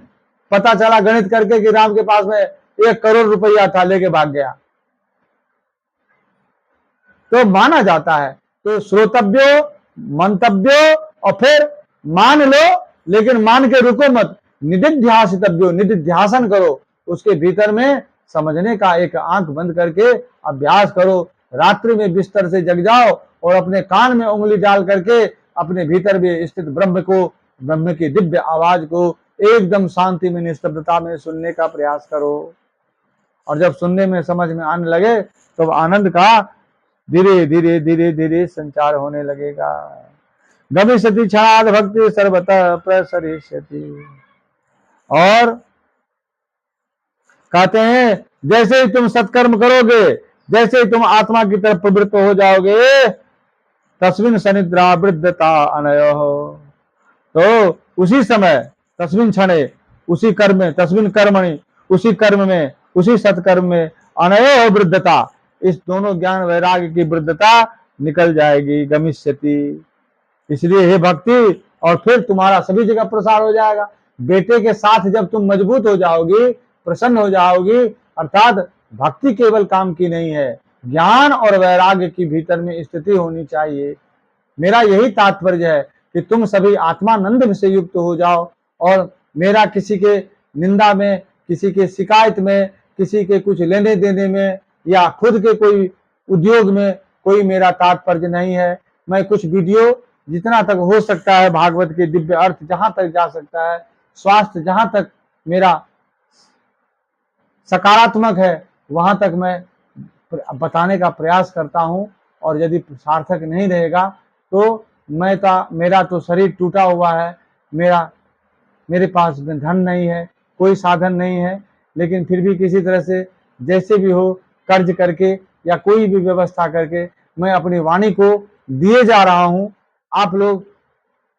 पता चला गणित करके कि राम के पास में 1 करोड़ रुपया था, लेके भाग गया, तो माना जाता है। तो श्रोतव्यो, मंतव्यो, और फिर मान लो, लेकिन मान के रुको मत, निदिध्यासितव्यो, निदिध्यासन करो, उसके भीतर में समझने का एक आंख बंद करके अभ्यास करो। रात्रि में बिस्तर से जग जाओ और अपने कान में उंगली डाल करके अपने भीतर भी स्थित ब्रह्म को, ब्रह्म की दिव्य आवाज को एकदम शांति में, निस्तब्धता में सुनने का प्रयास करो। और जब सुनने में समझ में आने लगे तो आनंद का धीरे धीरे धीरे धीरे संचार होने लगेगा। गमिष्यति क्षणाद भक्ति सर्वतः प्रसरिष्यति। और कहते हैं जैसे ही तुम सत्कर्म करोगे, जैसे ही तुम आत्मा की तरफ प्रवृत्त हो जाओगे, तस्मिन् सनिद्रा वृद्धता अनयो, तो उसी समय, तस्मिन् क्षणे, उसी कर्म में, तस्मिन् कर्मणि, उसी कर्म में, उसी सत्कर्म में, अनयो वृद्धता, इस दोनों ज्ञान वैराग्य की वृद्धता निकल जाएगी। गमिष्यति, इसलिए हे भक्ति, और फिर तुम्हारा सभी जगह प्रसार हो जाएगा। बेटे के साथ जब तुम मजबूत हो जाओगी, प्रसन्न हो जाओगी, अर्थात भक्ति केवल काम की नहीं है, ज्ञान और वैराग्य की भीतर में स्थिति होनी चाहिए। मेरा यही तात्पर्य है कि तुम सभी आत्मानंद से युक्त हो जाओ, और मेरा किसी के निंदा में, किसी के शिकायत में, किसी के कुछ लेने देने में, या खुद के कोई उद्योग में कोई मेरा तात्पर्य नहीं है। मैं कुछ वीडियो जितना तक हो सकता है, भागवत के दिव्य अर्थ जहां तक जा सकता है, स्वास्थ्य जहां तक मेरा सकारात्मक है, वहां तक मैं बताने का प्रयास करता हूं। और यदि सार्थक नहीं रहेगा तो मेरा तो शरीर टूटा हुआ है, मेरे पास में धन नहीं है, कोई साधन नहीं है, लेकिन फिर भी किसी तरह से जैसे भी हो कर्ज करके या कोई भी व्यवस्था करके मैं अपनी वाणी को दिए जा रहा हूं। आप लोग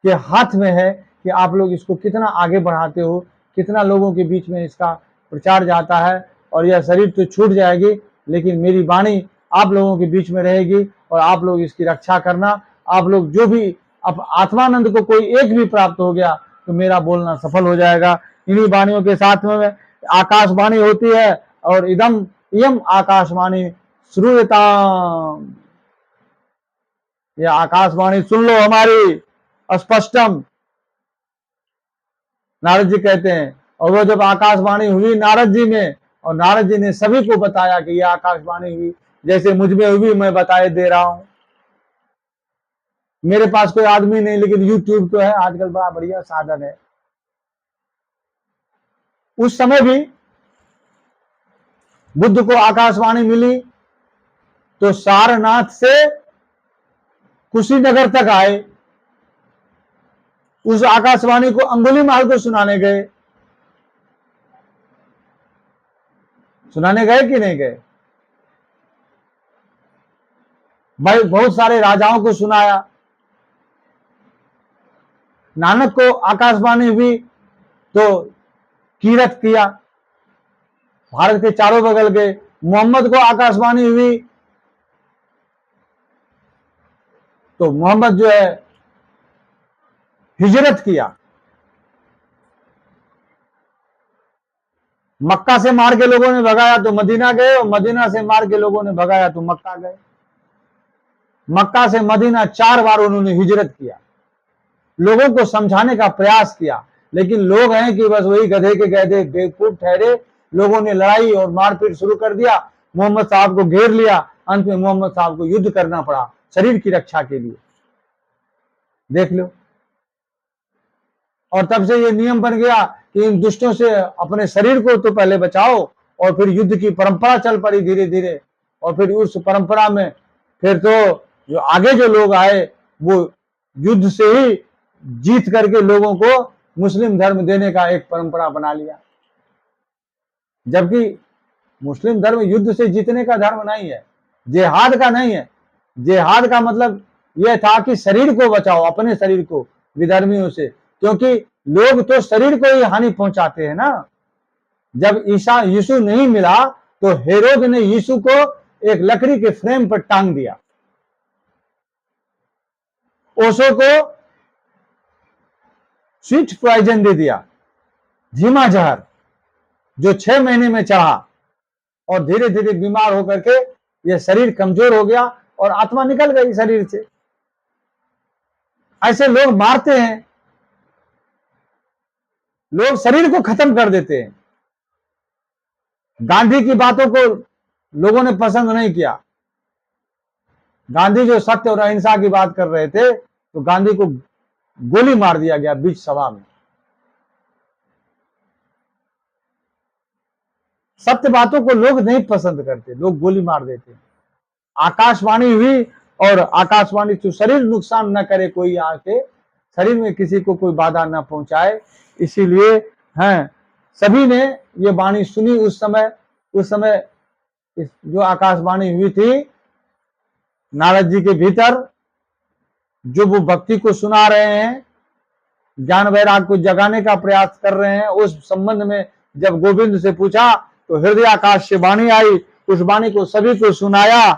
के हाथ में है कि आप लोग इसको कितना आगे बढ़ाते हो, कितना लोगों के बीच में इसका प्रचार जाता है। और यह शरीर तो छूट जाएगी, लेकिन मेरी वाणी आप लोगों के बीच में रहेगी, और आप लोग इसकी रक्षा करना। आप लोग जो भी अब आत्मानंद को कोई एक भी प्राप्त हो गया तो मेरा बोलना सफल हो जाएगा। इन्हीं वाणियों के साथ में आकाशवाणी होती है, और इयम आकाशवाणी श्रूयताम, यह आकाशवाणी सुन लो हमारी स्पष्टम, नारद जी कहते हैं। और वो जब आकाशवाणी हुई नारद जी में, और नारद जी ने सभी को बताया कि यह आकाशवाणी हुई, जैसे मुझ में हुई मैं बताए दे रहा हूं। मेरे पास कोई आदमी नहीं, लेकिन यूट्यूब तो है, आजकल बड़ा बढ़िया साधन है। उस समय भी बुद्ध को आकाशवाणी मिली तो सारनाथ से कुशीनगर तक आए, उस आकाशवाणी को अंगुलीमाल को सुनाने गए। सुनाने गए कि नहीं गए भाई? बहुत सारे राजाओं को सुनाया। नानक को आकाशवाणी हुई तो कीरत किया, भारत के चारों बगल गए। मोहम्मद को आकाशवाणी हुई तो मोहम्मद जो है हिजरत किया। मक्का से मार के लोगों ने भगाया तो मदीना गए, और मदीना से मार के लोगों ने भगाया तो मक्का गए। मक्का से मदीना 4 बार उन्होंने हिजरत किया, लोगों को समझाने का प्रयास किया। लेकिन लोग हैं कि बस वही गधे के गधे बेवकूफ ठहरे। लोगों ने लड़ाई और मारपीट शुरू कर दिया, मोहम्मद साहब को घेर लिया। अंत में मोहम्मद साहब को युद्ध करना पड़ा शरीर की रक्षा के लिए, देख लो। और तब से ये नियम बन गया कि इन दुष्टों से अपने शरीर को तो पहले बचाओ, और फिर युद्ध की परंपरा चल पड़ी धीरे धीरे। और फिर उस परंपरा में फिर तो जो आगे जो लोग आए वो युद्ध से ही जीत करके लोगों को मुस्लिम धर्म देने का एक परंपरा बना लिया। जबकि मुस्लिम धर्म युद्ध से जीतने का धर्म नहीं है, जिहाद का नहीं है। जिहाद का मतलब यह था कि शरीर को बचाओ, अपने शरीर को विधर्मियों से, क्योंकि लोग तो शरीर को ही हानि पहुंचाते हैं ना। जब यीशु नहीं मिला तो हेरोद ने यीशु को एक लकड़ी के फ्रेम पर टांग दिया, ओशो को स्वीट पॉइजन दे दिया, धीमा जहर, जो 6 महीने में चढ़ा, और धीरे धीरे बीमार होकर के यह शरीर कमजोर हो गया और आत्मा निकल गई शरीर से। ऐसे लोग मारते हैं, लोग शरीर को खत्म कर देते हैं। गांधी की बातों को लोगों ने पसंद नहीं किया। गांधी जो सत्य और अहिंसा की बात कर रहे थे, तो गांधी को गोली मार दिया गया बीच सभा में। सत्य बातों को लोग नहीं पसंद करते, लोग गोली मार देते। आकाशवाणी हुई और आकाशवाणी तो शरीर नुकसान न करे, कोई आके शरीर में किसी को कोई बाधा न पहुंचाए, इसीलिए हैं सभी ने ये वाणी सुनी। उस समय जो आकाशवाणी हुई थी नारद जी के भीतर, जो वो भक्ति को सुना रहे हैं, ज्ञान वैराग को जगाने का प्रयास कर रहे हैं, उस संबंध में जब गोविंद से पूछा तो हृदय आकाश से वाणी आई, उस वाणी को सभी को सुनाया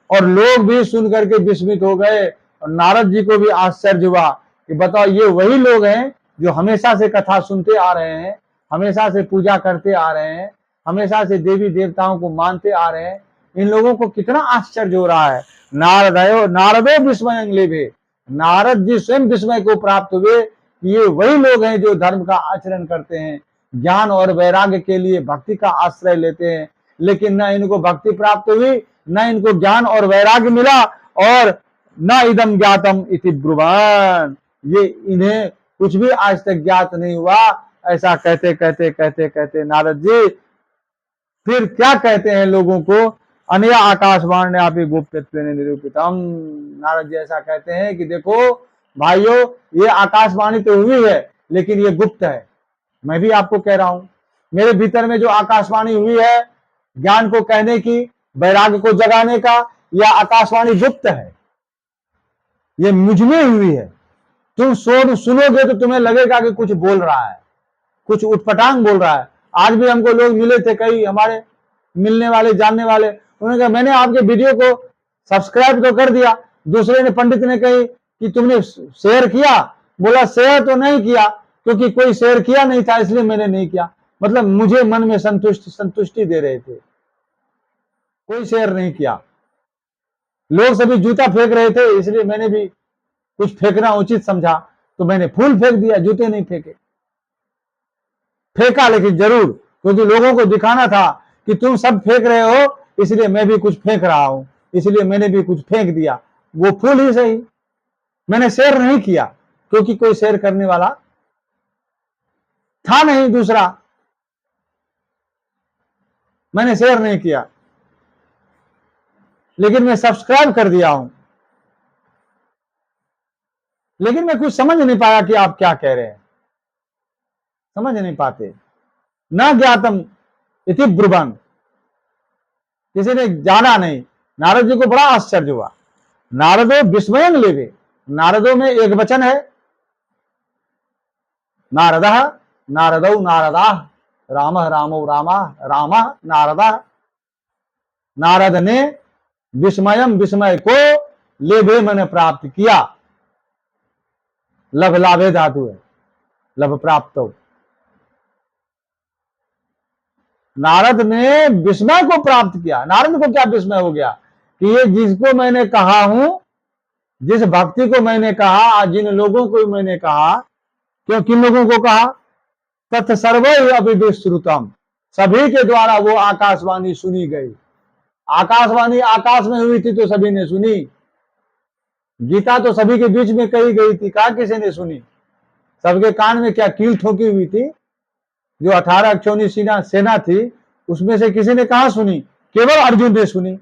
और लोग भी सुन करके विस्मित हो गए। और नारद जी को भी आश्चर्य हुआ कि बताओ, ये वही लोग हैं जो हमेशा से कथा सुनते आ रहे हैं, हमेशा से पूजा करते आ रहे हैं, हमेशा से देवी देवताओं को मानते आ रहे हैं, इन लोगों को कितना आश्चर्य हो रहा है। नारदो विस्मय लेभे, नारद जी स्वयं विस्मय को प्राप्त हुए कि ये वही लोग हैं जो धर्म का आचरण करते हैं, ज्ञान और वैराग्य के लिए भक्ति का आश्रय लेते हैं, लेकिन न इनको भक्ति प्राप्त हुई, न इनको ज्ञान और वैराग्य मिला, और न इदम ज्ञातम इति ब्रुवन्, ये इन्हें कुछ भी आज तक ज्ञात नहीं हुआ। ऐसा कहते कहते कहते कहते नारद जी फिर क्या कहते हैं लोगों को, अनया आकाशवाणी आप गुप्तत्व निरूपितम। नारद जी ऐसा कहते हैं कि देखो भाइयों, ये आकाशवाणी तो हुई है लेकिन ये गुप्त है। मैं भी आपको कह रहा हूं, मेरे भीतर में जो आकाशवाणी हुई है ज्ञान को कहने की, वैराग्य को जगाने का, यह आकाशवाणी गुप्त है, ये मुझ में हुई है। तुम सुनोगे तो तुम्हें लगेगा कि कुछ बोल रहा है, कुछ उटपटांग बोल रहा है। आज भी हमको लोग मिले थे, कई हमारे मिलने वाले जानने वाले, उन्होंने कहा मैंने आपके वीडियो को सब्सक्राइब तो कर दिया, दूसरे ने पंडित ने कही कि तुमने शेयर किया, बोला शेयर तो नहीं किया क्योंकि कोई शेयर किया नहीं था इसलिए मैंने नहीं किया। मतलब मुझे मन में संतुष्टि दे रहे थे, कोई शेयर नहीं किया। लोग सभी जूता फेंक रहे थे इसलिए मैंने भी कुछ फेंकना उचित समझा, तो मैंने फूल फेंक दिया, जूते नहीं फेंके। फेंका लेकिन जरूर, क्योंकि लोगों को दिखाना था कि तुम सब फेंक रहे हो इसलिए मैं भी कुछ फेंक रहा हूं, इसलिए मैंने भी कुछ फेंक दिया। वो फूल ही सही, मैंने शेयर नहीं किया क्योंकि कोई शेयर करने वाला था नहीं, दूसरा मैंने शेयर नहीं किया, लेकिन मैं सब्सक्राइब कर दिया हूं। लेकिन मैं कुछ समझ नहीं पाया कि आप क्या कह रहे हैं, समझ नहीं पाते। न ज्ञातम इति ब्रुवन्, किसी ने जाना नहीं। नारद जी को बड़ा आश्चर्य हुआ। नारदो विस्मयं लेवे, नारदों में एक वचन है, नारदः नारदौ नारदाः, रामः रामौ रामाः रामः नारदाः। नारद ने विस्मयम, विस्मय को, लेभे मैंने प्राप्त किया, लभ लाभे धातु है, लभ प्राप्त हो। नारद ने विस्मय को प्राप्त किया। नारद को क्या विस्मय हो गया कि ये जिसको मैंने कहा हूं, जिस भक्ति को मैंने कहा, जिन लोगों को मैंने कहा, क्यों किन लोगों को कहा, तत् सर्वै अपि विश्रुतम, सभी के द्वारा वो आकाशवाणी सुनी गई। आकाशवाणी आकाश में हुई थी तो सभी ने सुनी, गीता तो सभी के बीच में कही गई थी, कहा किसी ने सुनी? सबके कान में क्या कील ठोकी हुई थी? जो 18 अक्षौणी सेना थी उसमें से किसी ने कहा सुनी? केवल अर्जुन ने सुनी।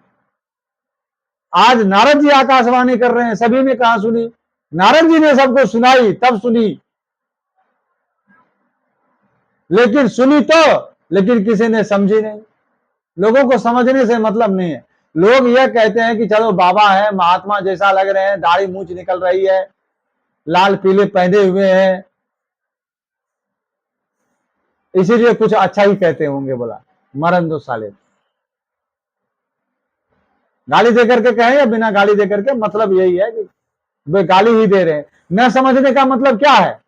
आज नारद जी आकाशवाणी कर रहे हैं, सभी ने कहा सुनी? नारद जी ने सबको सुनाई, तब सुनी, लेकिन सुनी तो, लेकिन किसी ने समझी नहीं। लोगों को समझने से मतलब नहीं है। लोग यह कहते हैं कि चलो बाबा है, महात्मा जैसा लग रहे हैं, दाढ़ी मूंछ निकल रही है, लाल पीले पहने हुए हैं, इसीलिए कुछ अच्छा ही कहते होंगे। बोला मरन दो साले, गाली देकर के कहें या बिना गाली देकर के, मतलब यही है कि वे गाली ही दे रहे हैं। न समझने का मतलब क्या है?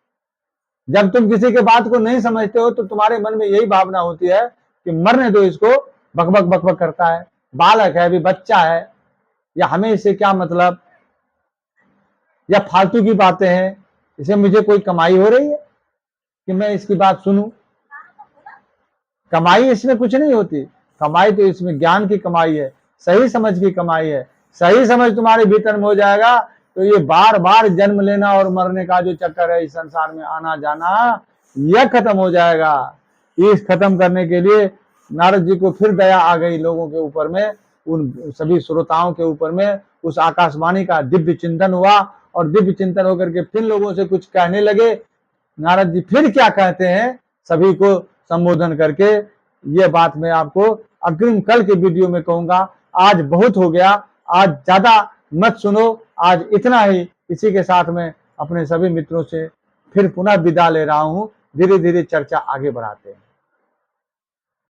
जब तुम किसी के बात को नहीं समझते हो तो तुम्हारे मन में यही भावना होती है कि मरने दो इसको, बकबक बकबक करता है, बालक है, अभी बच्चा है, या हमें इससे क्या मतलब, या फालतू की बातें हैं, इसे मुझे कोई कमाई हो रही है कि मैं इसकी बात सुनूं? कमाई इसमें कुछ नहीं होती। कमाई तो इसमें ज्ञान की कमाई है, सही समझ की कमाई है। सही समझ तुम्हारे भीतर में हो जाएगा तो ये बार बार जन्म लेना और मरने का जो चक्कर है, इस संसार में आना जाना, यह खत्म हो जाएगा। इस खत्म करने के लिए नारद जी को फिर दया आ गई लोगों के ऊपर में, उन सभी श्रोताओं के ऊपर में। उस आकाशवाणी का दिव्य चिंतन हुआ और दिव्य चिंतन होकर के फिर लोगों से कुछ कहने लगे। नारद जी फिर क्या कहते हैं सभी को संबोधन करके, ये बात मैं आपको अग्रिम कल के वीडियो में कहूंगा। आज बहुत हो गया, आज ज्यादा मत सुनो, आज इतना ही। इसी के साथ में अपने सभी मित्रों से फिर पुनः विदा ले रहा हूं। धीरे धीरे चर्चा आगे बढ़ाते हैं।